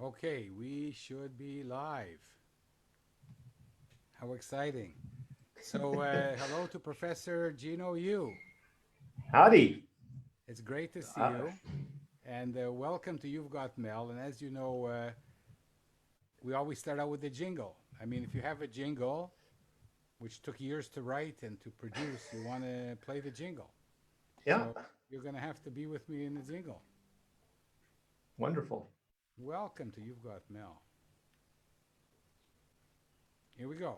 Okay, we should be live. How exciting. So, hello to Professor Gino Yu. Howdy. It's great to see Uh, you. And welcome to You've Got Mel. And as you know, we always start out with a jingle. I mean, if you have a jingle, which took years to write and to produce, you want to play the jingle. yeah, So, you're going to have to be with me in the jingle. wonderful. Welcome to You've Got Mel. Here we go.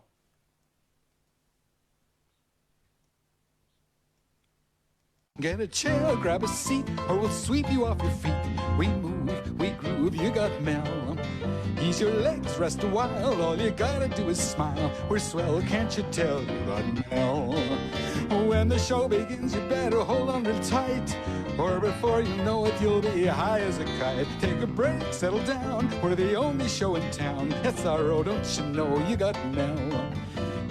Get a chair, grab a seat, or we'll sweep you off your feet. We move, we groove, you got Mel. Ease your legs, rest a while, all you gotta do is smile. We're swell, can't you tell, you got Mel. When the show begins, you better hold on real tight, or before you know it, you'll be high as a kite. Take a break, settle down, we're the only show in town. SRO, don't you know, you got Mel.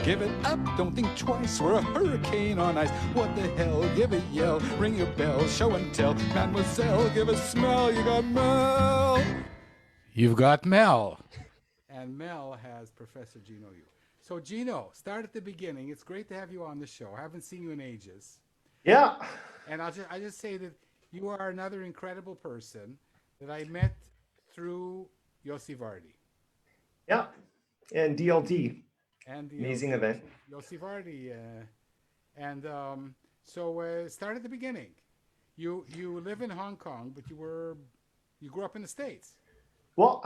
Give it up, don't think twice, we're a hurricane on ice. What the hell, give a yell, ring your bell, show and tell. Mademoiselle, give a smell, you got Mel. You've got Mel. And Mel has Professor Gino Yu. So, Gino, start at the beginning. It's great to have you on the show. I haven't seen you in ages. Yeah, And I just say that you are another incredible person that I met through Yossi Vardi yeah. And DLD, and the amazing event. Yossi Vardi. Start at the beginning. You live in Hong Kong, but you grew up in the States. Well,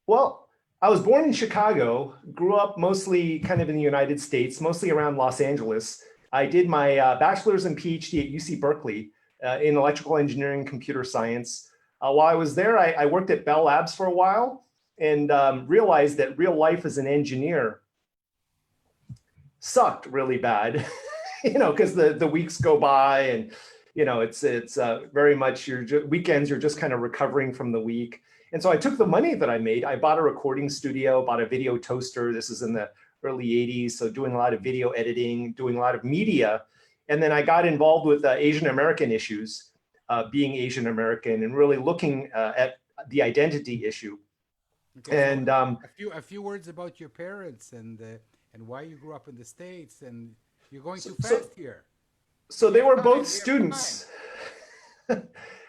well, I was born in Chicago, grew up mostly kind of in the United States, mostly around Los Angeles. I did my bachelor's and PhD at UC Berkeley in electrical engineering, computer science. While I was there, I worked at Bell Labs for a while and realized that real life as an engineer sucked really bad, because the weeks go by and it's very much weekends. You're just kind of recovering from the week, and so I took the money that I made. I bought a recording studio, bought a video toaster. This is in the early '80s, so doing a lot of video editing, doing a lot of media, and then I got involved with Asian American issues, being Asian American, and really looking at the identity issue. Okay, so And a few words about your parents and why you grew up in the States, and you're going so, too so fast here. so We they have were time. both We have time. students.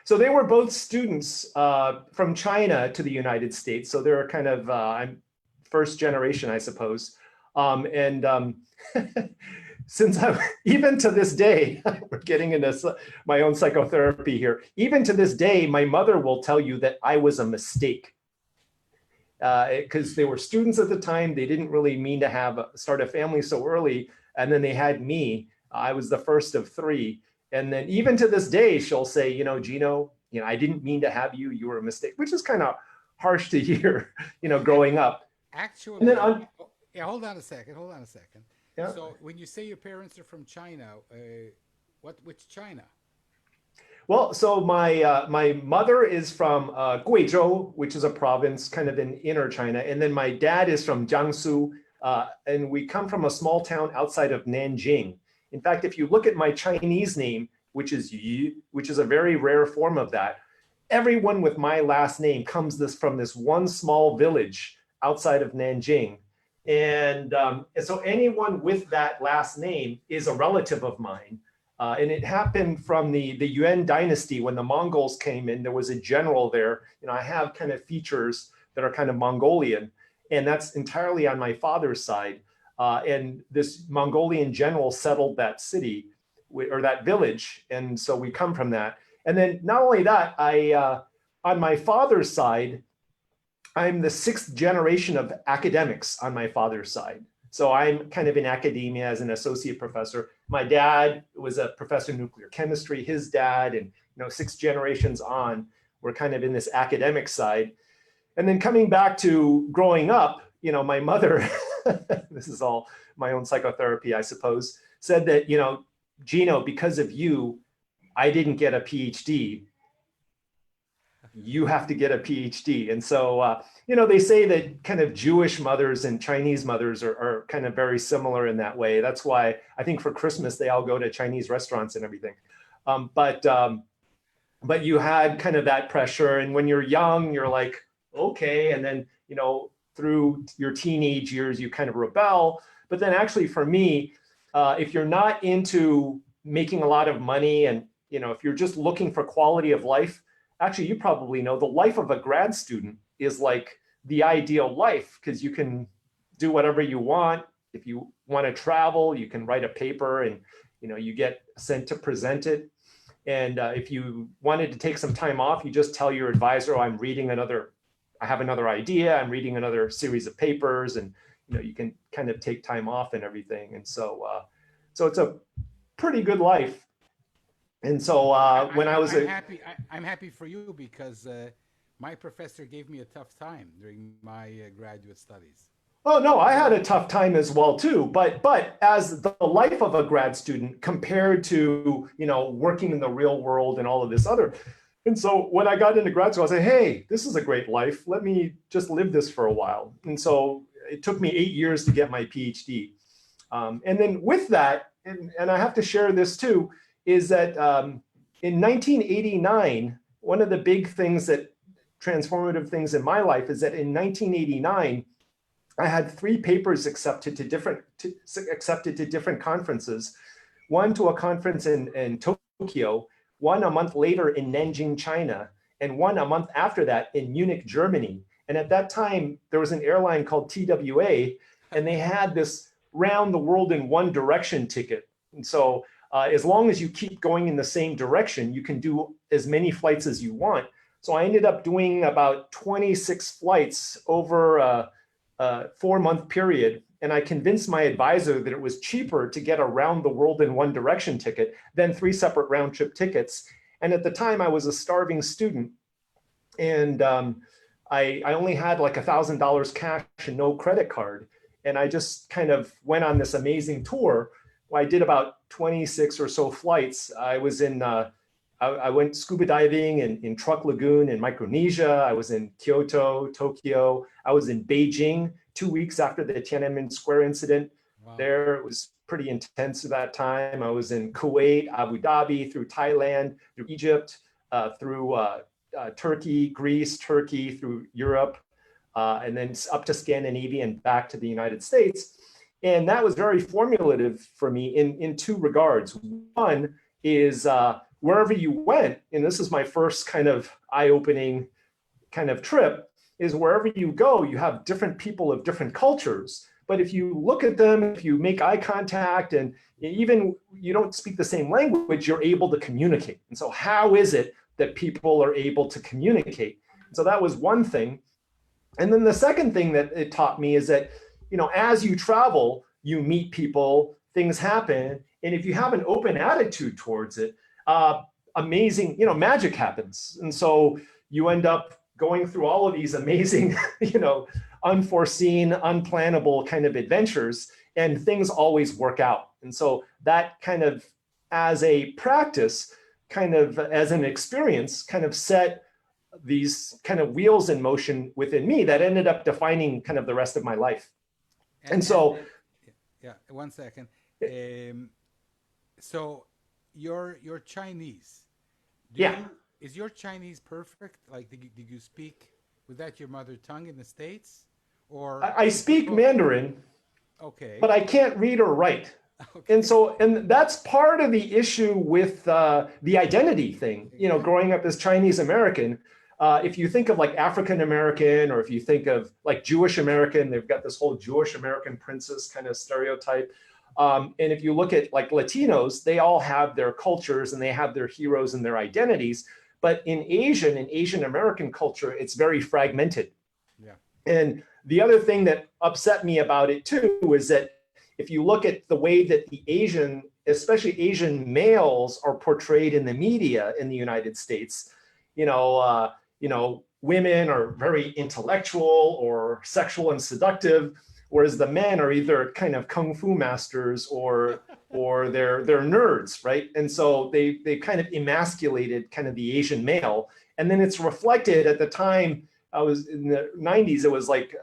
So they were both students from China to the United States. So they're kind of I'm first generation, I suppose. And since I, even to this day, we're getting into my own psychotherapy here. Even to this day, my mother will tell you that I was a mistake because they were students at the time. They didn't really mean to start a family so early, and then they had me. I was the first of three. And then even to this day, she'll say, Gino, I didn't mean to have you. You were a mistake, which is kind of harsh to hear, Ac- growing up. And then Actually, yeah. Hold on a second. Hold on a second. yeah. So when you say your parents are from China, which China? Well, so my mother is from Guizhou, which is a province kind of in inner China, and then my dad is from Jiangsu, and we come from a small town outside of Nanjing. In fact, if you look at my Chinese name, which is Yu, which is a very rare form of that, everyone with my last name comes from this one small village outside of Nanjing, and so anyone with that last name is a relative of mine. And it happened from the Yuan dynasty when the Mongols came in. There was a general there. I have kind of features that are kind of Mongolian, and that's entirely on my father's side. And this Mongolian general settled that city or that village, and so we come from that. And then not only that, on my father's side, I'm the sixth generation of academics on my father's side. So I'm kind of in academia as an associate professor. My dad was a professor of nuclear chemistry, his dad, and six generations on, we're kind of in this academic side. And then coming back to growing up, my mother, this is all my own psychotherapy, I suppose, said that, Gino, because of you, I didn't get a PhD. You have to get a PhD. And so, they say that kind of Jewish mothers and Chinese mothers are kind of very similar in that way. That's why I think for Christmas, they all go to Chinese restaurants and everything. But but you had kind of that pressure. And when you're young, you're like, okay. And then, through your teenage years, you kind of rebel. But then actually for me, if you're not into making a lot of money and, if you're just looking for quality of life, actually, you probably know the life of a grad student is like the ideal life because you can do whatever you want. If you want to travel, you can write a paper and, you get sent to present it. And if you wanted to take some time off, you just tell your advisor, oh, I have another idea. I'm reading another series of papers, and you can kind of take time off and everything. And so it's a pretty good life. And so when I was I'm happy for you because my professor gave me a tough time during my graduate studies. Oh no, I had a tough time as well too. But as the life of a grad student compared to working in the real world and all of this other, and so when I got into grad school, I said, hey, this is a great life. Let me just live this for a while. And so it took me 8 years to get my PhD. And then with that, and I have to share this too, is that in 1989, one of the big things transformative things in my life is that in 1989, I had 3 papers accepted to different conferences. One to a conference in Tokyo, one a month later in Nanjing, China, and one a month after that in Munich, Germany. And at that time, there was an airline called TWA, and they had this round the world in one direction ticket. And so as long as you keep going in the same direction, you can do as many flights as you want. So I ended up doing about 26 flights over a 4-month period. And I convinced my advisor that it was cheaper to get a round the world in one direction ticket than 3 separate round trip tickets. And at the time I was a starving student, and I only had like $1,000 cash and no credit card. And I just kind of went on this amazing tour. I did about 26 or so flights. I was I went scuba diving in Truk Lagoon in Micronesia. I was in Kyoto, Tokyo. I was in Beijing 2 weeks after the Tiananmen Square incident. Wow. There, it was pretty intense at that time. I was in Kuwait, Abu Dhabi, through Thailand, through Egypt, through Turkey, Greece, Turkey, through Europe, and then up to Scandinavia and back to the United States. And that was very formative for me in 2 regards. One is wherever you went, and this is my first kind of eye-opening kind of trip, is wherever you go, you have different people of different cultures. But if you look at them, if you make eye contact, and even you don't speak the same language, you're able to communicate. And so how is it that people are able to communicate? So that was one thing. And then the second thing that it taught me is that, as you travel, you meet people, things happen. And if you have an open attitude towards it, amazing, magic happens. And so you end up going through all of these amazing, unforeseen, unplannable kind of adventures, and things always work out. And so that kind of, as a practice, kind of as an experience, kind of set these kind of wheels in motion within me that ended up defining kind of the rest of my life. And so, yeah, 1 second. So you're Chinese. Is your Chinese perfect? Like, did you speak, was that your mother tongue in the States? Or I speak Mandarin, okay, but I can't read or write. Okay. And that's part of the issue with the identity thing, growing up as Chinese American. If you think of like African American, or if you think of like Jewish American, they've got this whole Jewish American princess kind of stereotype. And if you look at like Latinos, they all have their cultures and they have their heroes and their identities. But in Asian American culture, it's very fragmented. Yeah. And the other thing that upset me about it too is that if you look at the way that the especially Asian males are portrayed in the media in the United States, women are very intellectual or sexual and seductive, whereas the men are either kind of kung fu masters or they're nerds, right? And so they kind of emasculated kind of the Asian male, and then it's reflected at the time. I was in the 90s. It was like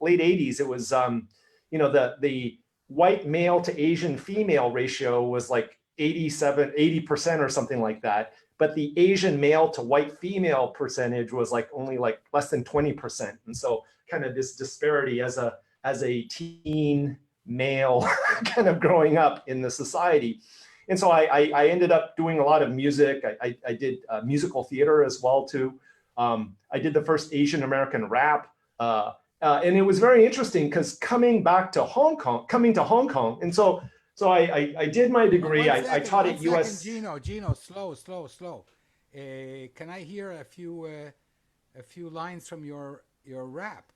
late 80s. It was the white male to Asian female ratio was like 80% or something like that. but the Asian male to white female percentage was like only like less than 20%. And so kind of this disparity as a teen male kind of growing up in the society. And so I ended up doing a lot of music. I did musical theater as well too. I did the first Asian American rap. And it was very interesting because coming to Hong Kong, and so I did my degree. I taught at US. Gino, slow. Can I hear a few lines from your rap?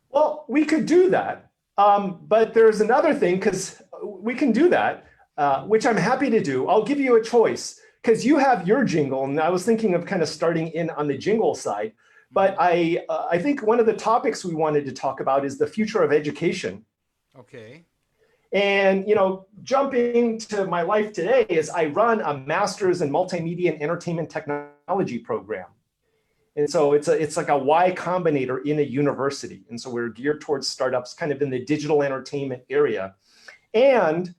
Well, we could do that, but there's another thing because we can do that, which I'm happy to do. I'll give you a choice because you have your jingle, and I was thinking of kind of starting in on the jingle side. But I think one of the topics we wanted to talk about is the future of education. Okay. And, jumping to my life today is I run a master's in multimedia and entertainment technology program. And so it's like a Y Combinator in a university. And so we're geared towards startups kind of in the digital entertainment area. And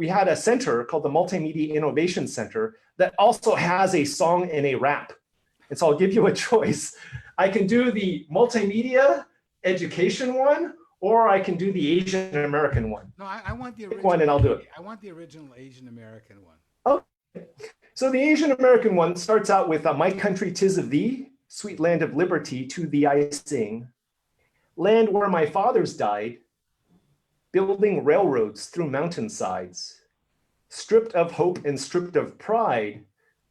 we had a center called the Multimedia Innovation Center that also has a song and a rap. And so I'll give you a choice. I can do the multimedia education one, or I can do the Asian American one. No, I want the original one, and I'll do it. I want the original Asian American one. Okay. So the Asian American one starts out with "My country 'tis of thee, sweet land of liberty, to thee I sing. Land where my fathers died, building railroads through mountainsides. Stripped of hope and stripped of pride,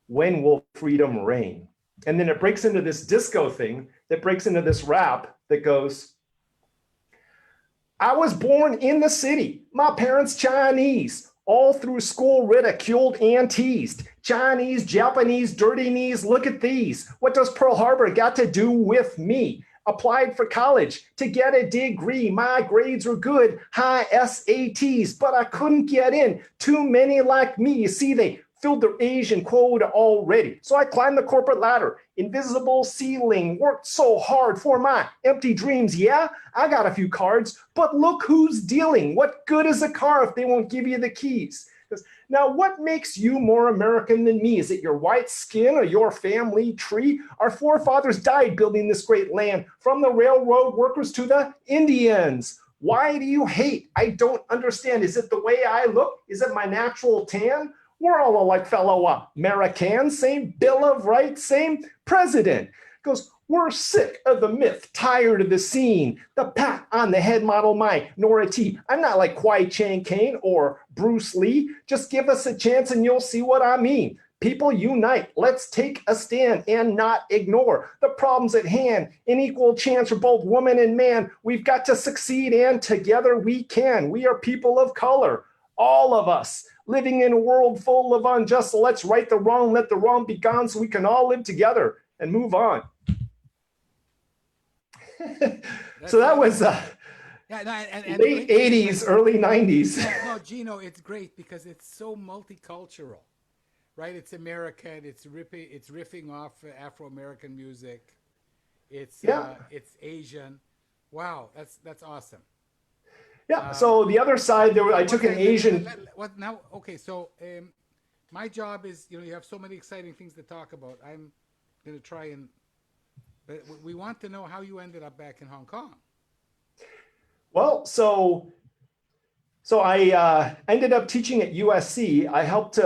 when will freedom reign?" And then it breaks into this disco thing that breaks into this rap that goes, "I was born in the city, my parents Chinese, all through school ridiculed and teased. Chinese, Japanese, dirty knees, look at these. What does Pearl Harbor got to do with me? Applied for college to get a degree. My grades were good, high SATs, but I couldn't get in. Too many like me. You see, they filled their Asian quota already. So I climbed the corporate ladder, invisible ceiling, worked so hard for my empty dreams. Yeah, I got a few cards, but look who's dealing. What good is a car if they won't give you the keys? Now, what makes you more American than me? Is it your white skin or your family tree? Our forefathers died building this great land, from the railroad workers to the Indians. Why do you hate? I don't understand. Is it the way I look? Is it my natural tan? We're all alike, fellow Americans, same Bill of Rights, same president. Goes, we're sick of the myth, tired of the scene, the pat on the head model minority. I'm not like Kwai Chang Caine or Bruce Lee. Just give us a chance and you'll see what I mean. People unite, let's take a stand and not ignore the problems at hand. An equal chance for both woman and man. We've got to succeed and together we can. We are people of color, all of us. Living in a world full of unjust, so let's right the wrong, let the wrong be gone so we can all live together and move on. So that was and late 80s, early 90s. No, Gino, it's great because it's so multicultural, right? It's American, it's riffing off Afro-American music. It's Asian. Wow, that's awesome. Yeah. So the other side, I took an Asian. What now? Okay. So my job is, you have so many exciting things to talk about. I'm going to try and. But we want to know how you ended up back in Hong Kong. Well, so I ended up teaching at USC. I helped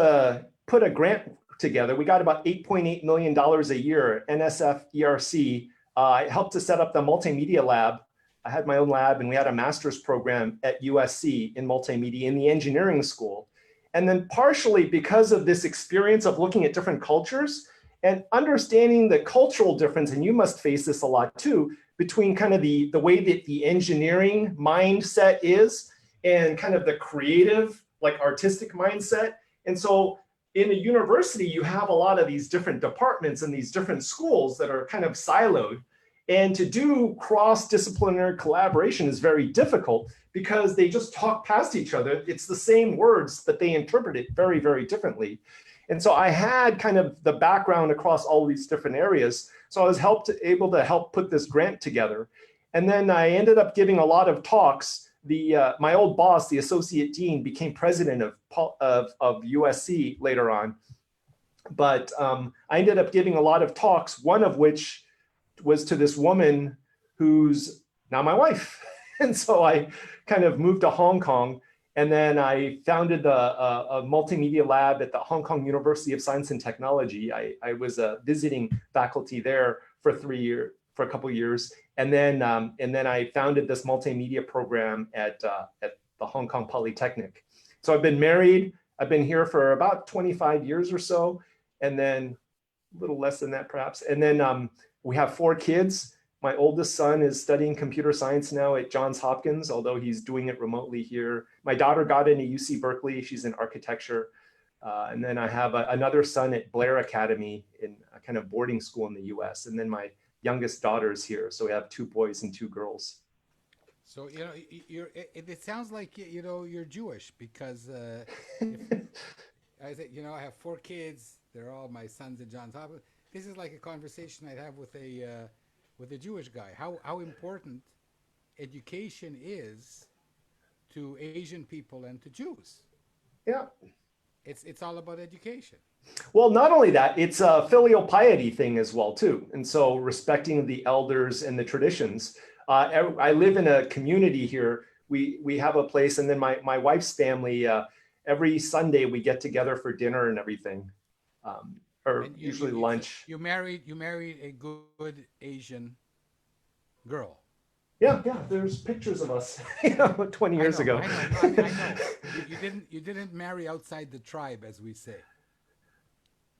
put a grant together. We got about $8.8 million a year, NSF ERC. I helped to set up the multimedia lab. I had my own lab, and we had a master's program at USC in multimedia in the engineering school. And then partially because of this experience of looking at different cultures and understanding the cultural difference, and you must face this a lot too, between kind of the way that the engineering mindset is and kind of the creative, like artistic mindset. And so in a university, you have a lot of these different departments and these different schools that are kind of siloed. And to do cross-disciplinary collaboration is very difficult because they just talk past each other. It's the same words, but they interpret it very, very differently. And so I had kind of the background across all these different areas. So I was able to help put this grant together. And then I ended up giving a lot of talks. My old boss, the associate dean, became president of USC later on. But I ended up giving a lot of talks, one of which was to this woman who's now my wife. And so I kind of moved to Hong Kong, and then I founded a multimedia lab at the Hong Kong University of Science and Technology. I was a visiting faculty there for a couple of years. And then I founded this multimedia program at the Hong Kong Polytechnic. So I've been married. I've been here for about 25 years or so, and then a little less than that perhaps. And then we have 4 kids. My oldest son is studying computer science now at Johns Hopkins, although he's doing it remotely here. My daughter got into UC Berkeley. She's in architecture. And then I have another son at Blair Academy in a kind of boarding school in the US. And then my youngest daughter is here. So we have 2 boys and 2 girls. So, it sounds like, you're Jewish because I said, I have 4 kids. They're all my sons at Johns Hopkins. This is like a conversation I'd have with a Jewish guy. How important education is to Asian people and to Jews. Yeah. It's all about education. Well, not only that, it's a filial piety thing as well, too. And so respecting the elders and the traditions. I live in a community here. We have a place, and then my wife's family, every Sunday we get together for dinner and everything, or usually lunch. You married a good Asian girl. Yeah, there's pictures of us, 20 years ago. I know. You didn't marry outside the tribe, as we say.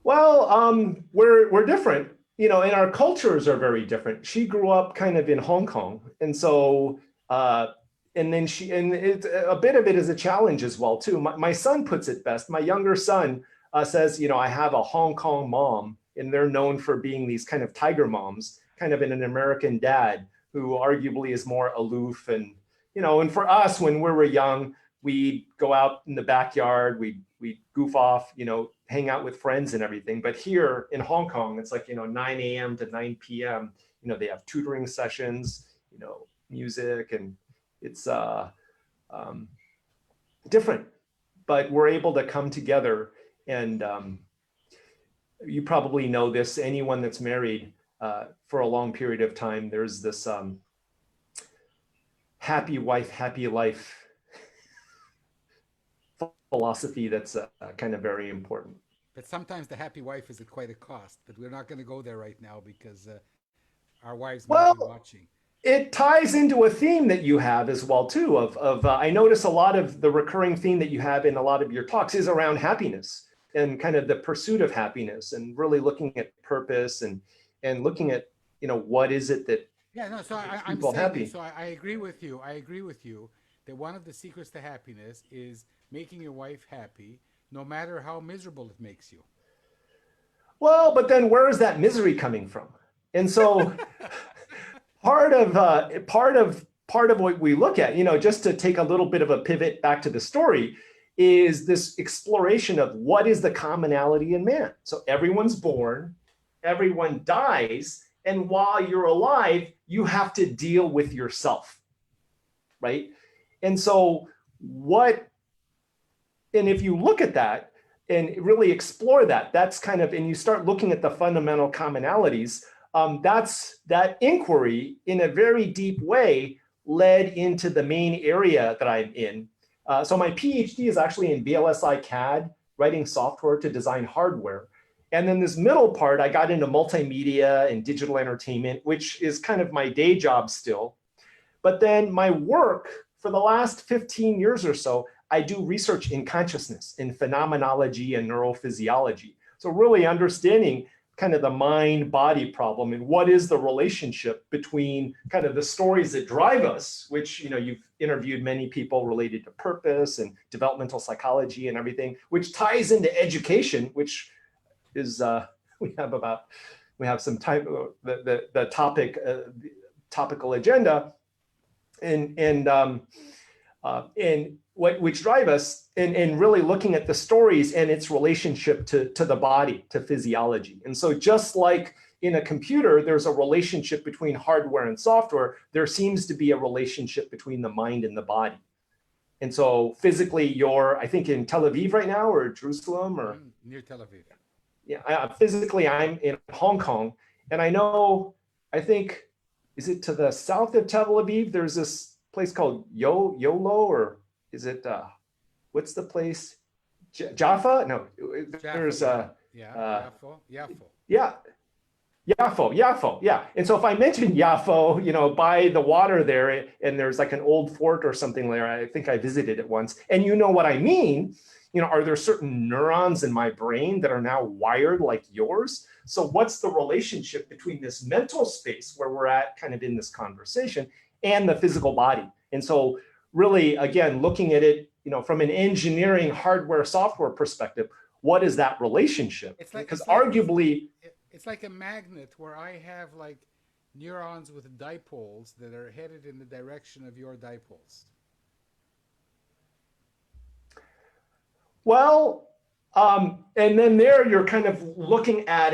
Well, we're different, and our cultures are very different. She grew up kind of in Hong Kong, and so and a bit of it is a challenge as well too. My son puts it best. My younger son says, I have a Hong Kong mom, and they're known for being these kind of tiger moms, kind of in an American dad who arguably is more aloof. And and for us, when we were young, we'd go out in the backyard, we'd goof off, hang out with friends and everything. But here in Hong Kong, it's like 9 a.m. to 9 p.m. They have tutoring sessions, music, and it's different. But we're able to come together, and you probably know this. Anyone that's married for a long period of time, there's this happy wife, happy life philosophy that's kind of very important. But sometimes the happy wife is at quite a cost. But we're not going to go there right now because our wives might be watching. It ties into a theme that you have as well too. I notice a lot of the recurring theme that you have in a lot of your talks is around happiness and kind of the pursuit of happiness, and really looking at purpose and looking at what is it that I'm people saying happy. So I agree with you. I agree with you that one of the secrets to happiness is making your wife happy, no matter how miserable it makes you. Well, but then where is that misery coming from? And so part of what we look at, just to take a little bit of a pivot back to the story, is this exploration of what is the commonality in man. So everyone's born, everyone dies, and while you're alive, you have to deal with yourself, right? And so and if you look at that and really explore that's kind of, and you start looking at the fundamental commonalities, that inquiry in a very deep way led into the main area that I'm in. So my PhD is actually in VLSI CAD, writing software to design hardware. And then this middle part, I got into multimedia and digital entertainment, which is kind of my day job still. But then my work for the last 15 years or so, I do research in consciousness, in phenomenology and neurophysiology. So really understanding kind of the mind-body problem and what is the relationship between kind of the stories that drive us, which, you've interviewed many people related to purpose and developmental psychology and everything, which ties into education, which is, we have some time, the topical agenda, and which drive us, and really looking at the stories and its relationship to the body, to physiology. And so just like in a computer, there's a relationship between hardware and software, there seems to be a relationship between the mind and the body. And so physically, you're, I think, in Tel Aviv right now, or Jerusalem, or near Tel Aviv. physically I'm in Hong Kong, and I think, is it to the south of Tel Aviv? There's this place called Yolo, or is it, what's the place? Jaffa? No, there's, Jaffa, yeah, uh, Yaffo. yeah, Yaffo, yeah. And so if I mention Yaffo, by the water there, and there's like an old fort or something there, I think I visited it once, and you know what I mean, are there certain neurons in my brain that are now wired like yours? So what's the relationship between this mental space where we're at kind of in this conversation and the physical body? And so really, again, looking at it, from an engineering, hardware, software perspective, what is that relationship? Because arguably, it's like a magnet where I have like neurons with dipoles that are headed in the direction of your dipoles. Well, and then there you're kind of looking at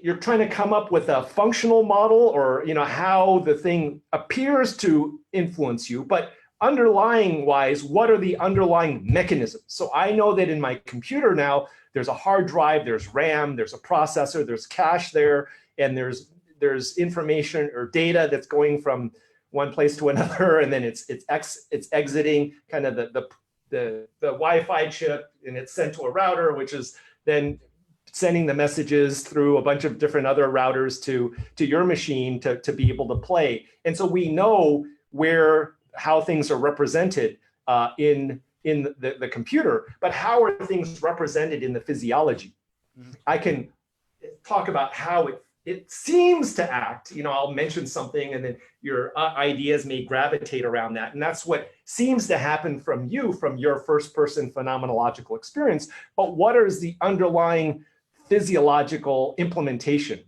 you're trying to come up with a functional model, or, how the thing appears to influence you, but underlying wise, what are the underlying mechanisms? So I know that in my computer now, there's a hard drive, there's RAM, there's a processor, there's cache there, and there's information or data that's going from one place to another, and then it's exiting kind of the Wi-Fi chip, and it's sent to a router, which is then sending the messages through a bunch of different other routers to your machine to be able to play. And so we know how things are represented in the computer, but how are things represented in the physiology? Mm-hmm. I can talk about how it seems to act. I'll mention something, and then your ideas may gravitate around that. And that's what seems to happen from your first-person phenomenological experience. But what is the underlying physiological implementation?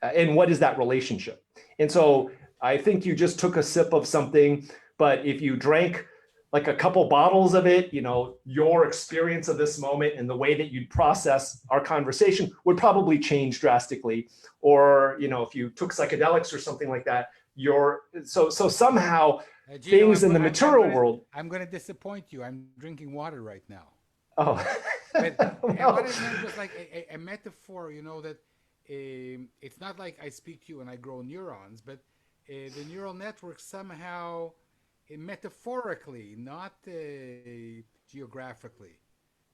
And what is that relationship? And so I think you just took a sip of something, but if you drank like a couple bottles of it, your experience of this moment and the way that you'd process our conversation would probably change drastically. Or, if you took psychedelics or something like that, so somehow Gino, things in the material world. I'm going to disappoint you. I'm drinking water right now. Oh, but well, what I meant was like a metaphor, that it's not like I speak to you and I grow neurons, but the neural network somehow, metaphorically, not geographically,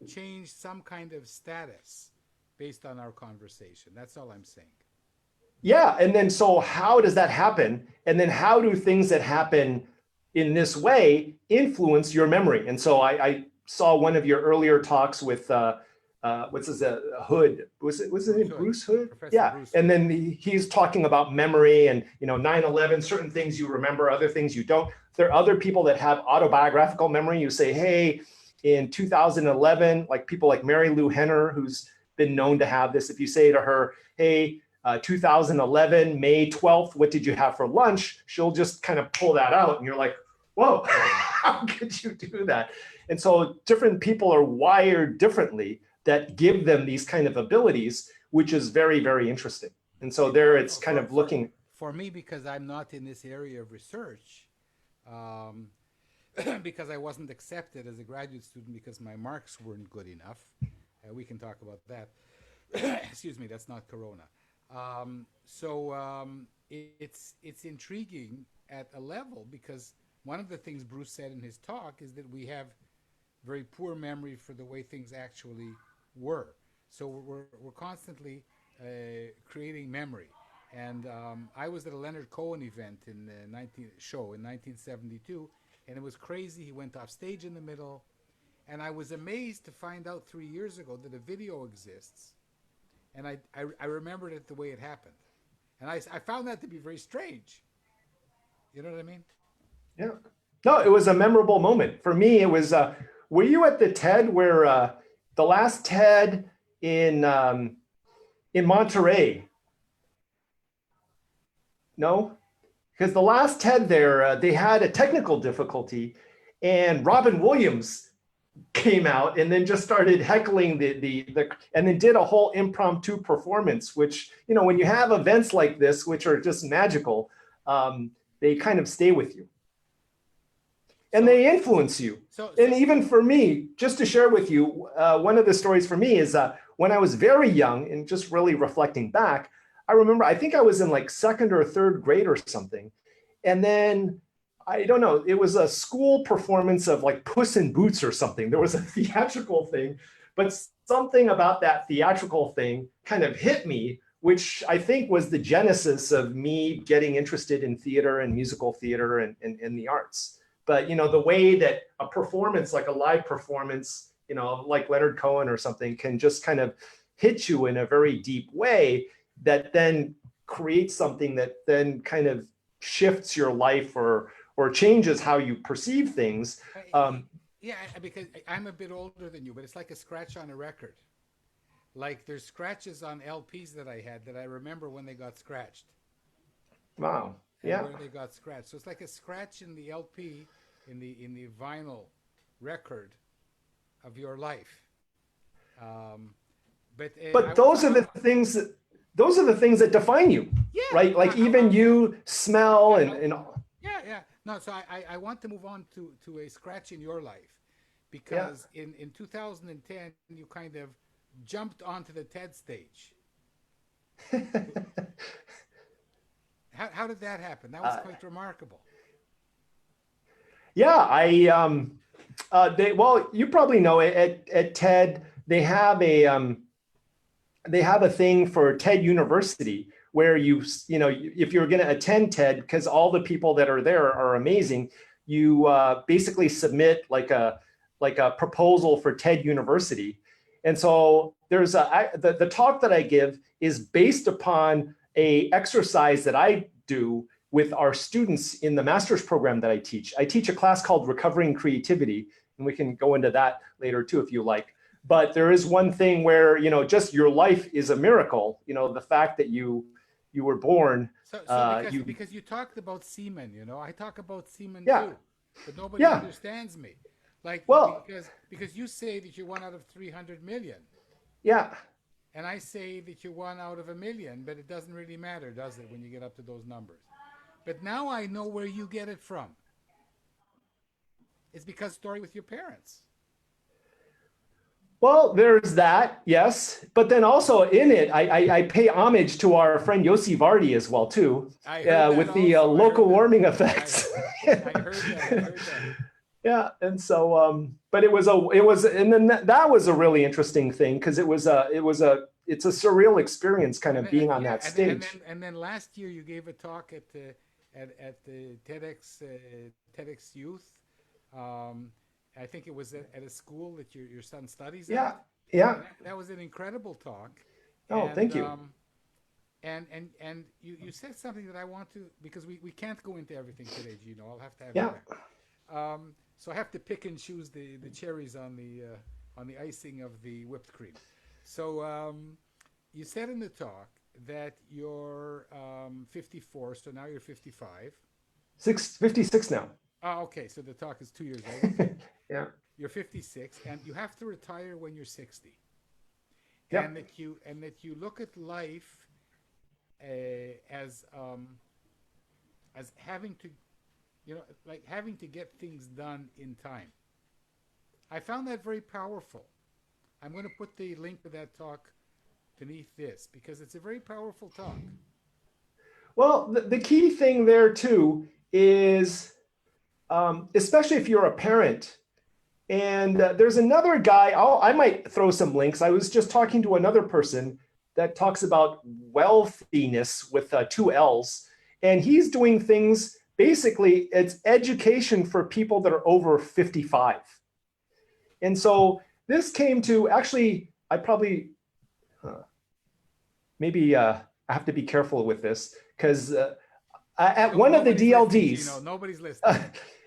change some kind of status based on our conversation. That's all I'm saying. Yeah, and then so how does that happen? And then how do things that happen in this way influence your memory? And so I saw one of your earlier talks with what's his Hood? Was it name Bruce Hood? Professor yeah, Bruce and Hood. then he's talking about memory and 9/11, certain things you remember, other things you don't. There are other people that have autobiographical memory. You say, hey, in 2011, like people like Mary Lou Henner, who's been known to have this. If you say to her, hey, 2011, May 12th, what did you have for lunch? She'll just kind of pull that out, and you're like, whoa, how could you do that? And so different people are wired differently that give them these kind of abilities, which is very, very interesting. And so there it's kind of looking. For me, because I'm not in this area of research, because I wasn't accepted as a graduate student because my marks weren't good enough. We can talk about that. Excuse me, that's not Corona. It's intriguing at a level, because one of the things Bruce said in his talk is that we have very poor memory for the way things actually were. So we're constantly creating memory. And I was at a Leonard Cohen event in 1972, and it was crazy. He went off stage in the middle, and I was amazed to find out 3 years ago that a video exists. And I remembered it the way it happened. And I found that to be very strange. You know what I mean? Yeah. No, it was a memorable moment. For me, it was, were you at the TED where the last TED in Monterey? No? Because the last TED there, they had a technical difficulty, and Robin Williams came out and then just started heckling the and then did a whole impromptu performance, which, when you have events like this, which are just magical, they kind of stay with you. and they influence you. And even for me, just to share with you, one of the stories for me is when I was very young and just really reflecting back, I remember, I think I was in like second or third grade or something. And then, I don't know, it was a school performance of like Puss in Boots or something. There was a theatrical thing, but something about that theatrical thing kind of hit me, which I think was the genesis of me getting interested in theater and musical theater and the arts. But, you know, the way that a performance, like a live performance, you know, like Leonard Cohen or something, can just kind of hit you in a very deep way that then creates something that then kind of shifts your life or changes how you perceive things. Yeah, because I'm a bit older than you, but it's like a scratch on a record. Like there's scratches on LPs that I had that I remember when they got scratched. Wow. Yeah. Where they got scratched. So it's like a scratch in the LP, in the vinyl record of your life. But those are the things that define you, yeah, right? Like even you smell and yeah. No, so I want to move on to a scratch in your life, because in 2010 you kind of jumped onto the TED stage. How did that happen? That was quite remarkable. Yeah, well, you probably know at TED they have a thing for TED University where you know, if you're going to attend TED, because all the people that are there are amazing, you basically submit like a proposal for TED University. And so there's the talk that I give is based upon a exercise that I do with our students in the master's program that I teach. I teach a class called Recovering Creativity, and we can go into that later too if you like. But there is one thing where, you know, just your life is a miracle. You know, the fact that you were born. Because you talked about semen, you know, I talk about semen yeah. too, but nobody understands me. Like, well, because you say that you're 1 out of 300 million. Yeah. And I say that you're 1 out of 1 million, but it doesn't really matter, does it, when you get up to those numbers? But now I know where you get it from. It's because story with your parents. Well, there's that, yes. But then also in it, I pay homage to our friend Yossi Vardi as well, too, with the local warming effects. I heard that. Yeah, and so, but and then that was a really interesting thing because it's a surreal experience, kind of being on that stage. And then last year you gave a talk at the TEDx Youth. I think it was at a school that your son studies at. Yeah. That was an incredible talk. Oh, thank you. And you said something that I want to, because we can't go into everything today, Gino. I'll have to have you back. So I have to pick and choose the cherries on the icing of the whipped cream. So you said in the talk that you're 54, so now you're 55. 56 now. Oh, okay. So the talk is 2 years old. Okay. Yeah. You're 56, and you have to retire when you're 60. Yep. And that you look at life as having to, you know, like having to get things done in time. I found that very powerful. I'm going to put the link to that talk beneath this because it's a very powerful talk. Well, the key thing there too is, especially if you're a parent, and there's another guy, I might throw some links. I was just talking to another person that talks about wealthiness with 2 L's, and he's doing things, basically it's education for people that are over 55. And so this came to, actually, I probably, maybe I have to be careful with this, because at one of the DLDs, nobody's listening.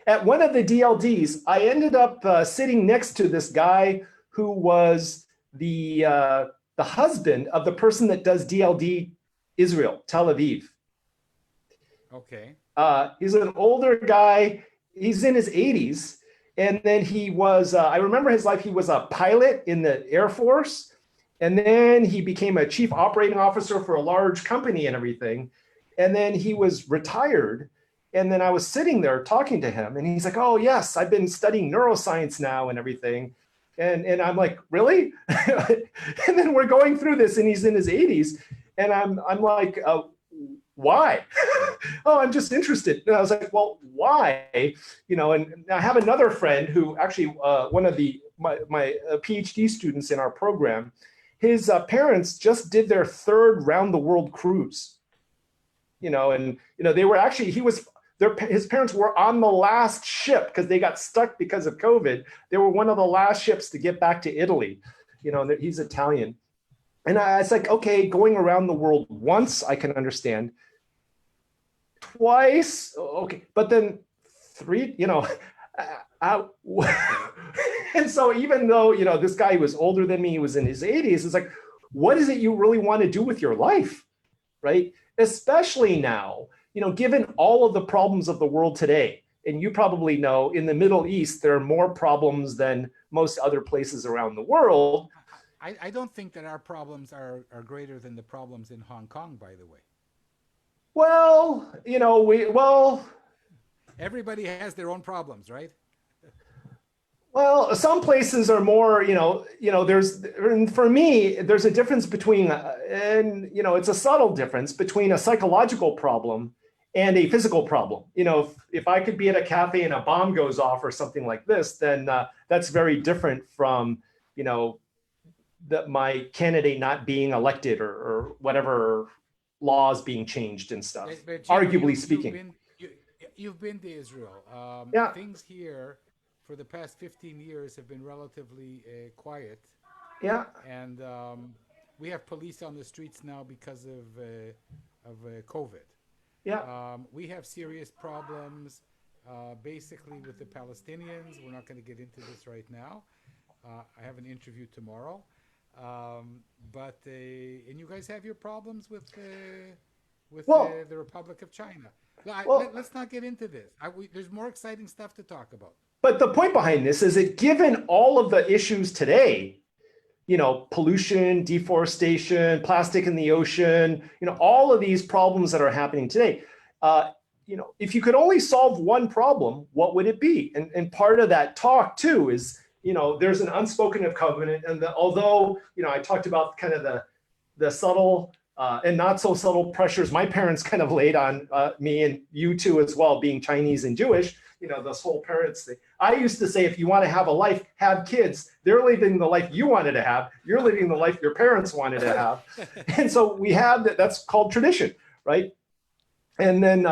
At one of the DLDs, I ended up sitting next to this guy who was the husband of the person that does DLD Israel, Tel Aviv. Okay. He's an older guy. He's in his 80s. And then he was, I remember his life, he was a pilot in the Air Force. And then he became a chief operating officer for a large company and everything. And then he was retired. And then I was sitting there talking to him, and he's like, "Oh yes, I've been studying neuroscience now and everything." And I'm like, "Really?" And then we're going through this, and he's in his 80s, and I'm like, "Why?" "Oh, I'm just interested." And I was like, "Well, why?" And I have another friend who actually one of my PhD students in our program. His parents just did their third round the world cruise. They were actually his parents were on the last ship because they got stuck because of COVID. They were one of the last ships to get back to Italy. He's Italian. And it's like, okay, going around the world once, I can understand. Twice, okay. But then three, and so even though, this guy was older than me, he was in his 80s, it's like, what is it you really want to do with your life, right? Especially now, given all of the problems of the world today, and you probably know in the Middle East, there are more problems than most other places around the world. I don't think that our problems are greater than the problems in Hong Kong, by the way. Well, everybody has their own problems, right? Well, some places are more, for me, there's a difference between, it's a subtle difference between a psychological problem and a physical problem. If I could be at a cafe and a bomb goes off or something like this, then that's very different from, my candidate not being elected or whatever laws being changed and stuff, but Gino, arguably speaking. You've been to Israel. Yeah. Things here for the past 15 years have been relatively quiet. Yeah. And we have police on the streets now because of COVID. Yeah. We have serious problems basically with the Palestinians. We're not going to get into this right now. I have an interview tomorrow. And you guys have your problems with the Republic of China. Let's not get into this. There's more exciting stuff to talk about. But the point behind this is that given all of the issues today, pollution, deforestation, plastic in the ocean, all of these problems that are happening today, if you could only solve one problem, what would it be? And part of that talk too is, there's an unspoken covenant. And although, I talked about kind of the subtle and not so subtle pressures my parents kind of laid on me, and you too as well, being Chinese and Jewish, this whole parents thing. I used to say, if you want to have a life, have kids. They're living the life you wanted to have. You're living the life your parents wanted to have. And so we have that's called tradition, right? And then,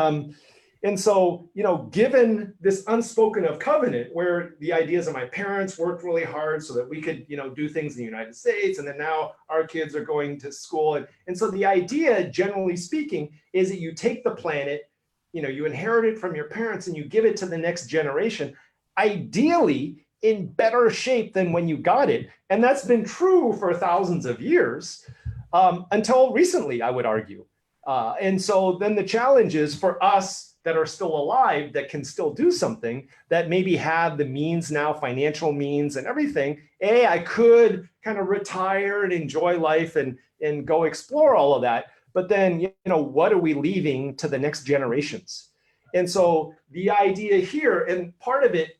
given this unspoken covenant where the ideas of my parents worked really hard so that we could, do things in the United States. And then now our kids are going to school. And so the idea, generally speaking, is that you take the planet, you inherit it from your parents and you give it to the next generation, ideally in better shape than when you got it. And that's been true for thousands of years until recently, I would argue. And so then the challenge is for us that are still alive, that can still do something, that maybe have the means now, financial means and everything. I could kind of retire and enjoy life and go explore all of that. But then, what are we leaving to the next generations? And so the idea here, and part of it,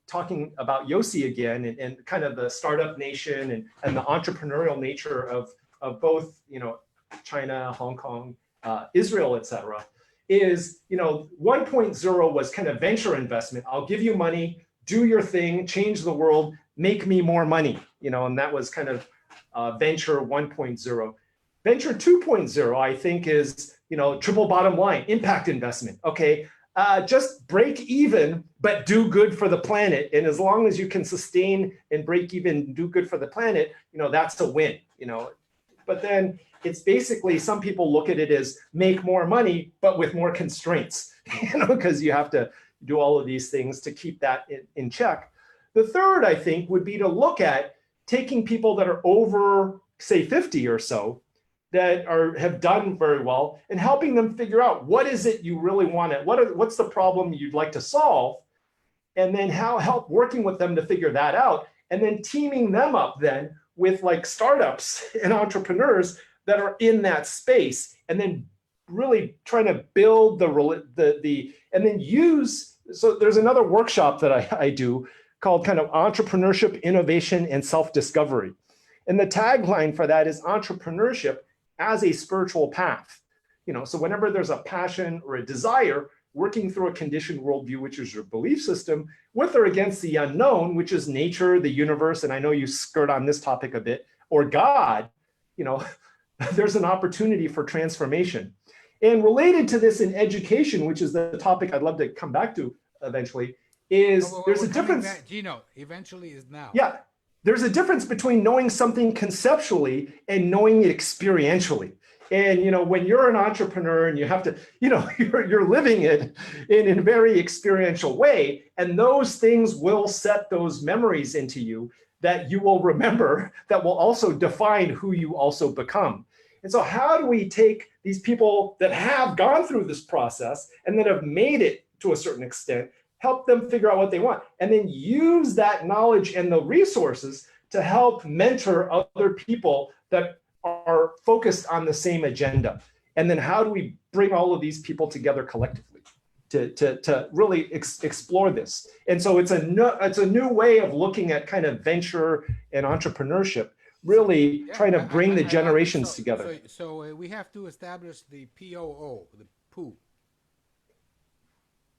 talking about Yossi again and kind of the startup nation and the entrepreneurial nature of both, China, Hong Kong, Israel, et cetera, is, 1.0 was kind of venture investment. I'll give you money, do your thing, change the world, make me more money, and that was kind of venture 1.0. Venture 2.0, I think, is, triple bottom line, impact investment. Okay, just break even, but do good for the planet. And as long as you can sustain and break even and do good for the planet, that's a win, But then it's basically, some people look at it as make more money, but with more constraints, because you have to do all of these things to keep that in check. The third, I think, would be to look at taking people that are over, say, 50 or so, that have done very well, and helping them figure out what is it you really want to, what's the problem you'd like to solve, and then help working with them to figure that out, and then teaming them up then with like startups and entrepreneurs that are in that space, and then really trying to build the and then use, so there's another workshop that I do called kind of entrepreneurship, innovation, and self-discovery. And the tagline for that is entrepreneurship as a spiritual path. So whenever there's a passion or a desire, working through a conditioned worldview, which is your belief system, with or against the unknown, which is nature, the universe, and I know you skirt on this topic a bit, or God, there's an opportunity for transformation. And related to this in education, which is the topic I'd love to come back to eventually, is there's a difference. Gino, eventually is now. Yeah, there's a difference between knowing something conceptually and knowing it experientially. And when you're an entrepreneur and you have to, you're living it in a very experiential way, and those things will set those memories into you that you will remember, that will also define who you also become. And so how do we take these people that have gone through this process and that have made it to a certain extent, help them figure out what they want, and then use that knowledge and the resources to help mentor other people that are focused on the same agenda? And then how do we bring all of these people together collectively to really explore this? And so it's a new way of looking at kind of venture and entrepreneurship, really trying to bring the generations together. So we have to establish the POO, the POO.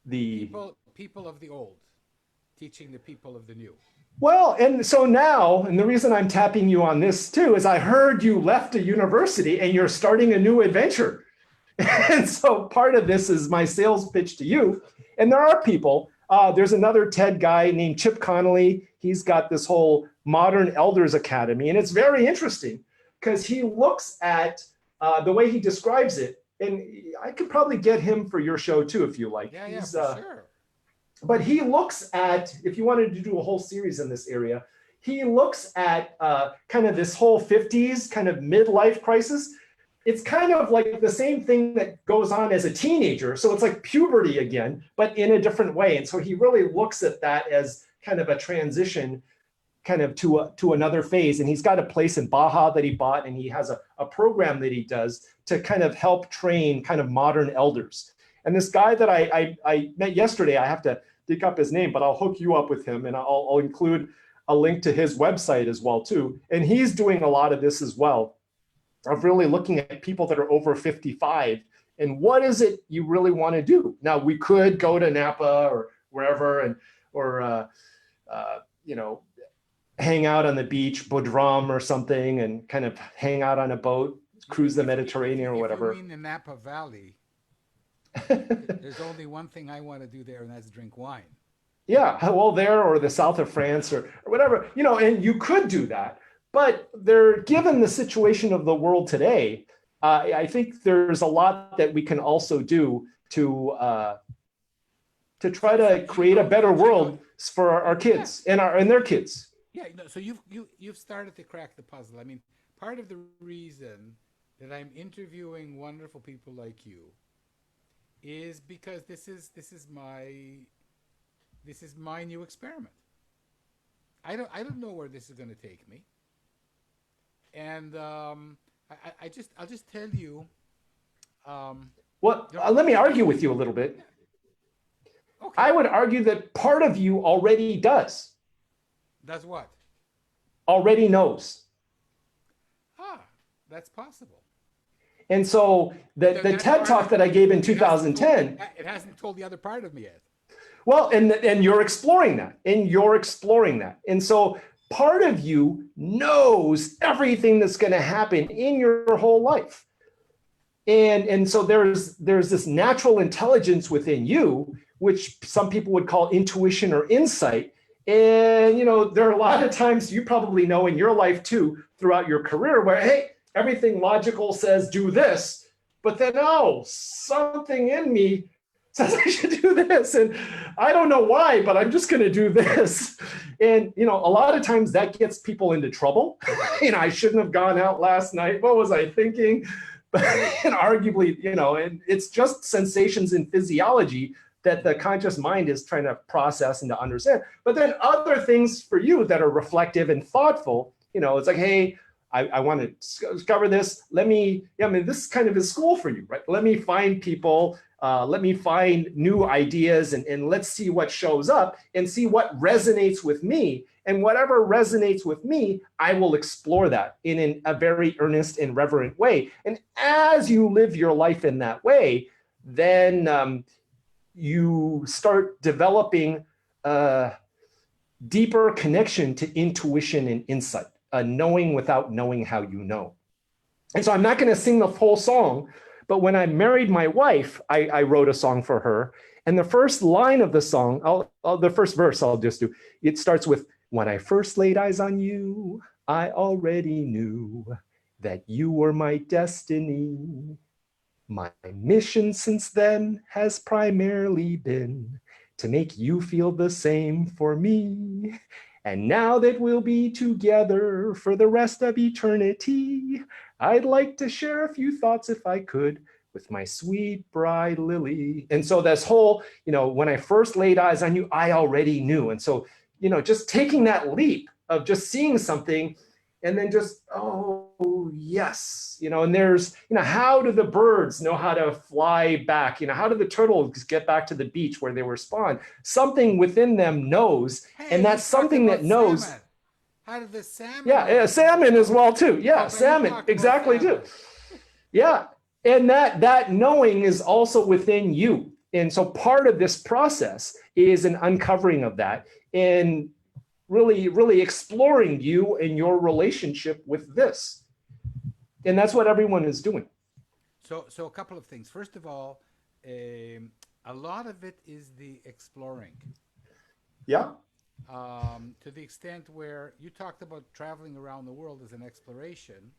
The people of the old, teaching the people of the new. Well, and so now, and the reason I'm tapping you on this too, is I heard you left a university and you're starting a new adventure. And so part of this is my sales pitch to you. And there are people, there's another TED guy named Chip Connolly. He's got this whole Modern Elders Academy. And it's very interesting because he looks at the way he describes it. And I could probably get him for your show too, if you like. Yeah, for sure. But he looks at, if you wanted to do a whole series in this area, he looks at kind of this whole 50s kind of midlife crisis. It's kind of like the same thing that goes on as a teenager. So it's like puberty again, but in a different way. And so he really looks at that as kind of a transition kind of to another phase. And he's got a place in Baja that he bought, and he has a program that he does to kind of help train kind of modern elders. And this guy that I met yesterday, I have to dig up his name, but I'll hook you up with him, and I'll include a link to his website as well too. And he's doing a lot of this as well, of really looking at people that are over 55 and what is it you really want to do. Now we could go to Napa or wherever or hang out on the beach, Bodrum or something, and kind of hang out on a boat, cruise the Mediterranean or whatever. If you mean the Napa Valley, there's only one thing I want to do there, and that's drink wine. Yeah, well, there or the south of France or whatever, and you could do that. But given the situation of the world today, I think there's a lot that we can also do to try to create a better world for our kids and their kids. Yeah, so you've started to crack the puzzle. I mean, part of the reason that I'm interviewing wonderful people like you is because this is my new experiment. I don't know where this is going to take me, and I'll just tell you. Let me argue with you a little bit. Okay. I would argue that part of you already does. Does what? Already knows. That's possible. And so the TED Talk that I gave in 2010. It hasn't told the other part of me yet. Well, and you're exploring that. And so part of you knows everything that's going to happen in your whole life. And so there's this natural intelligence within you, which some people would call intuition or insight. And, there are a lot of times you probably know in your life too, throughout your career, where, hey, everything logical says do this, but then, something in me says I should do this. And I don't know why, but I'm just going to do this. And, a lot of times that gets people into trouble. I shouldn't have gone out last night. What was I thinking? And arguably, and it's just sensations in physiology that the conscious mind is trying to process and to understand. But then other things for you that are reflective and thoughtful, it's like, hey, I want to discover this. Let me, I mean, this kind of is school for you, right? Let me find people, let me find new ideas, and let's see what shows up and see what resonates with me. And whatever resonates with me, I will explore that in a very earnest and reverent way. And as you live your life in that way, then you start developing a deeper connection to intuition and insight, knowing without knowing how you know. And so I'm not going to sing the whole song, but when I married my wife, I wrote a song for her. And the first line of the song, the first verse I'll just do, it starts with, when I first laid eyes on you, I already knew that you were my destiny. My mission since then has primarily been to make you feel the same for me. And now that we'll be together for the rest of eternity, I'd like to share a few thoughts, if I could, with my sweet bride, Lily. And so this whole, when I first laid eyes on you, I already knew. And so, just taking that leap of just seeing something and then just, oh, yes, and there's, how do the birds know how to fly back? How do the turtles get back to the beach where they were spawned? Something within them knows, and that's something that knows. Salmon. How did the salmon? Yeah, salmon as well too. Yeah, salmon, exactly too. Yeah, and that knowing is also within you. And so part of this process is an uncovering of that and really exploring you and your relationship with this. And that's what everyone is doing. So a couple of things. First of all, a lot of it is the exploring. Yeah. To the extent where you talked about traveling around the world as an exploration,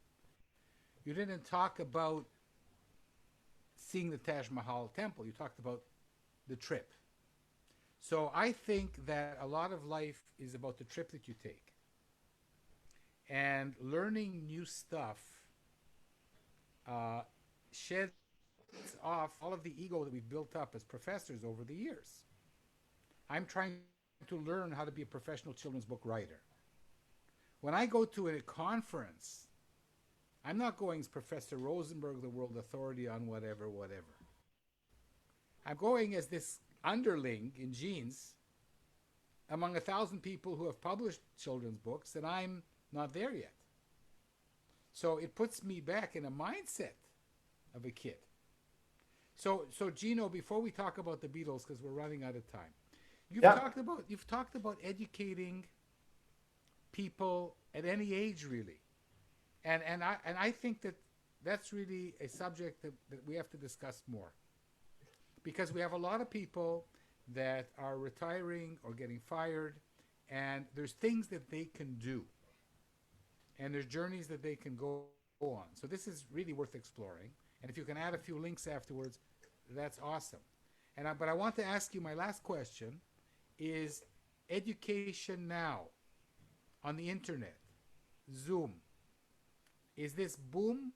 you didn't talk about seeing the Taj Mahal temple. You talked about the trip. So I think that a lot of life is about the trip that you take. And learning new stuff sheds off all of the ego that we've built up as professors over the years. I'm trying to learn how to be a professional children's book writer. When I go to a conference, I'm not going as Professor Rosenberg, the world authority on whatever. I'm going as this underling in jeans among 1,000 people who have published children's books, and I'm not there yet. So it puts me back in a mindset of a kid. So Gino, before we talk about the Beatles, because we're running out of time, you've talked about educating people at any age, really, and I think that's really a subject that we have to discuss more, because we have a lot of people that are retiring or getting fired, and there's things that they can do, and there's journeys that they can go on. So this is really worth exploring, and if you can add a few links afterwards, that's awesome. But I want to ask you, my last question is education now on the internet, Zoom. Is this boom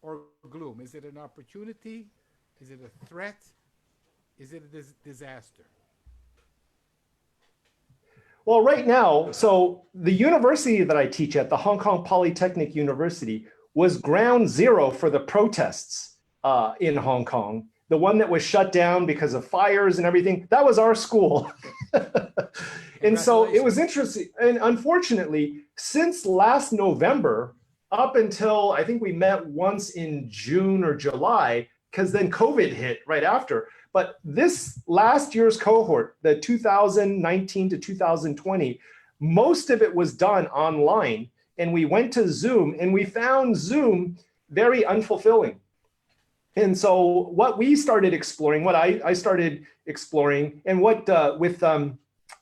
or gloom? Is it an opportunity? Is it a threat? Is it a disaster? Well, right now, so the university that I teach at, the Hong Kong Polytechnic University, was ground zero for the protests in Hong Kong. The one that was shut down because of fires and everything, that was our school. And so it was interesting. And unfortunately, since last November, up until I think we met once in June or July, because then COVID hit right after. But this last year's cohort, the 2019 to 2020, most of it was done online. And we went to Zoom, and we found Zoom very unfulfilling. And so what we started exploring, what I started exploring, and what with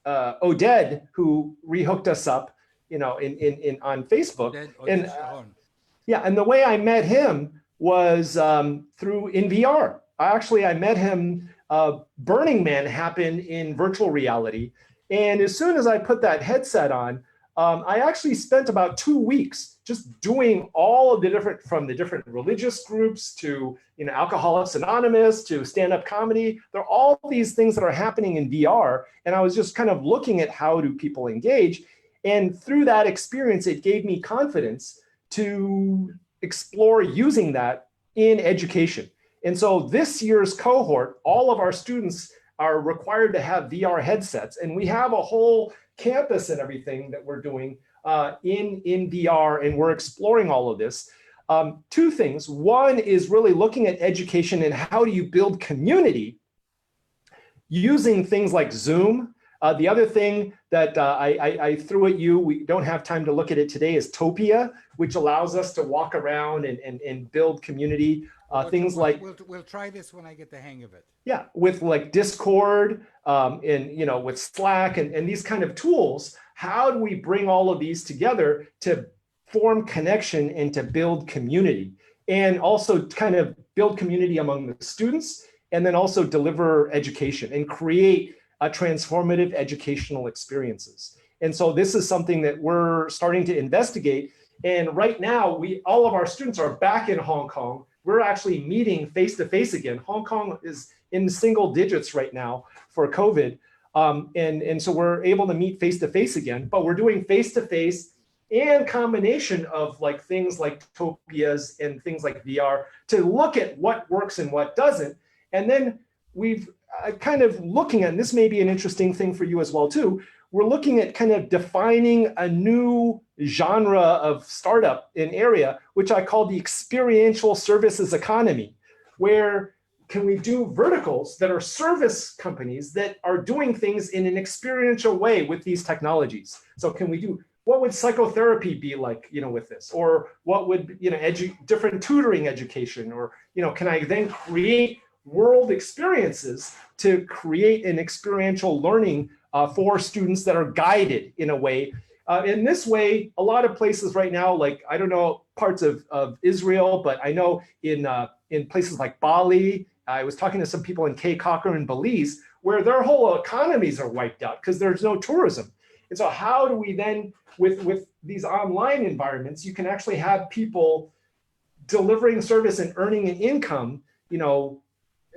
Oded, who rehooked us up, in on Facebook, and the way I met him was through in VR. I met him. Burning Man happened in virtual reality, and as soon as I put that headset on, I actually spent about 2 weeks just doing all of the different religious groups to Alcoholics Anonymous to stand-up comedy. There are all these things that are happening in VR, and I was just kind of looking at how do people engage. And through that experience, it gave me confidence to explore using that in education. And so this year's cohort, all of our students are required to have VR headsets, and we have a whole campus and everything that we're doing in VR, and we're exploring all of this. Two things. One is really looking at education and how do you build community using things like Zoom. The other thing that I threw at you, we don't have time to look at it today, is Topia, which allows us to walk around and build community. Things like we'll try this when I get the hang of it. Yeah, with like Discord and with Slack and these kind of tools. How do we bring all of these together to form connection and to build community, and also kind of build community among the students, and then also deliver education and create a transformative educational experiences. And so this is something that we're starting to investigate. And right now, all of our students are back in Hong Kong. We're actually meeting face-to-face again. Hong Kong is in single digits right now for COVID. And so we're able to meet face-to-face again, but we're doing face-to-face and combination of like things like Topias and things like VR to look at what works and what doesn't. And then we've kind of looking at, and this may be an interesting thing for you as well too, we're looking at kind of defining a new genre of startup in area, which I call the experiential services economy, where can we do verticals that are service companies that are doing things in an experiential way with these technologies? So can we do, what would psychotherapy be like, with this? Or what would, different tutoring education? Or, can I then create world experiences to create an experiential learning for students that are guided in a way? In this way, a lot of places right now, like, I don't know, parts of Israel, but I know in places like Bali, I was talking to some people in Cape Cocker and Belize, where their whole economies are wiped out because there's no tourism. And so how do we then, with these online environments, you can actually have people delivering service and earning an income,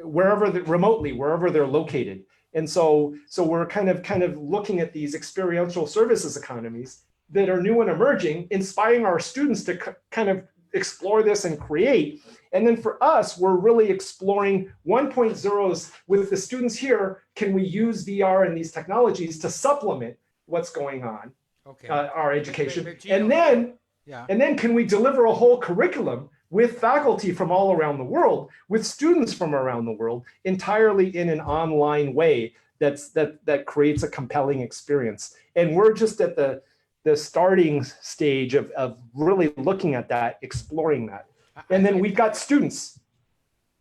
remotely, wherever they're located. And so we're kind of looking at these experiential services economies that are new and emerging, inspiring our students to kind of explore this and create. And then for us, we're really exploring 1.0s with the students here. Can we use VR and these technologies to supplement what's going on, our education? Gino, and then can we deliver a whole curriculum with faculty from all around the world, with students from around the world, entirely in an online way that creates a compelling experience? And we're just at the starting stage of really looking at that, exploring that. And then we've got students.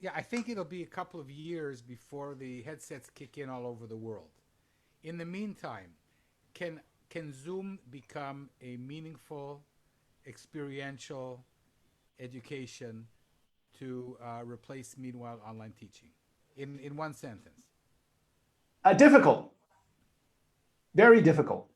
Yeah, I think it'll be a couple of years before the headsets kick in all over the world. In the meantime, can Zoom become a meaningful, experiential education to replace, meanwhile, online teaching? In one sentence. Difficult. Very difficult.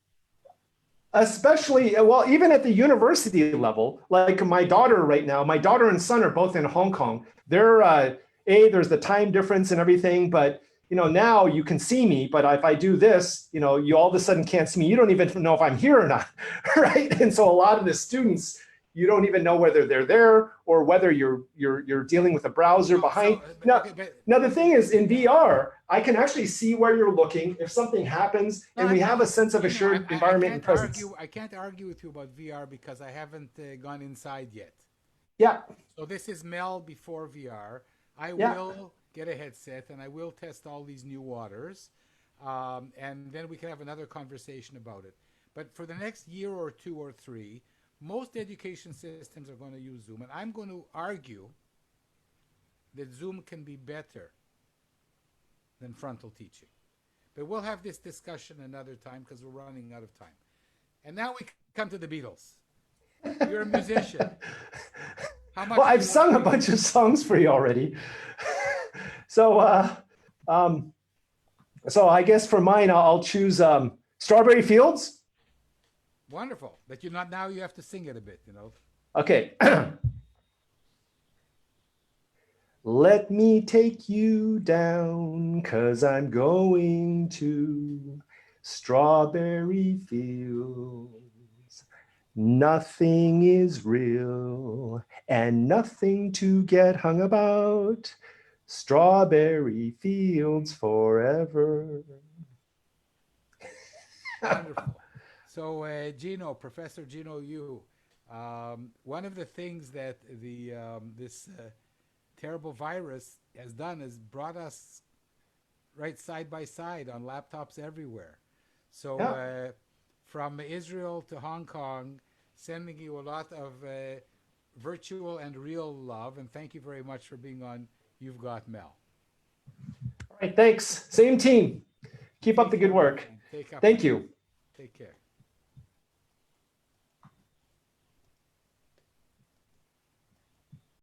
Especially, well, even at the university level, like my daughter right now, my daughter and son are both in Hong Kong. They're, there's the time difference and everything, but now you can see me, but if I do this, you all of a sudden can't see me. You don't even know if I'm here or not, right? And so a lot of the students, you don't even know whether they're there or whether you're dealing with a browser behind. Now the thing is, in VR, I can actually see where you're looking if something happens, and we have a sense of assured environment and presence. I can't argue with you about VR because I haven't gone inside yet. Yeah. So this is Mel before VR. I will get a headset and I will test all these new waters, and then we can have another conversation about it. But for the next year or two or three, most education systems are going to use Zoom, and I'm going to argue that Zoom can be better than frontal teaching. But we'll have this discussion another time because we're running out of time. And now we come to the Beatles. You're a musician. Well, I've sung a bunch of songs for you already. So I guess for mine, I'll choose Strawberry Fields. Wonderful. But now you have to sing it a bit, Okay. Let me take you down, 'cause I'm going to Strawberry Fields. Nothing is real and nothing to get hung about. Strawberry fields forever. Wonderful. So, Professor Gino Yu, one of the things that this terrible virus has done is brought us right side by side on laptops everywhere. So, Yeah. from Israel to Hong Kong, sending you a lot of virtual and real love, and thank you very much for being on You've Got Mel. All right, thanks. Same team. Keep up the good care, my work. friend. Take up. Thank you. Take care.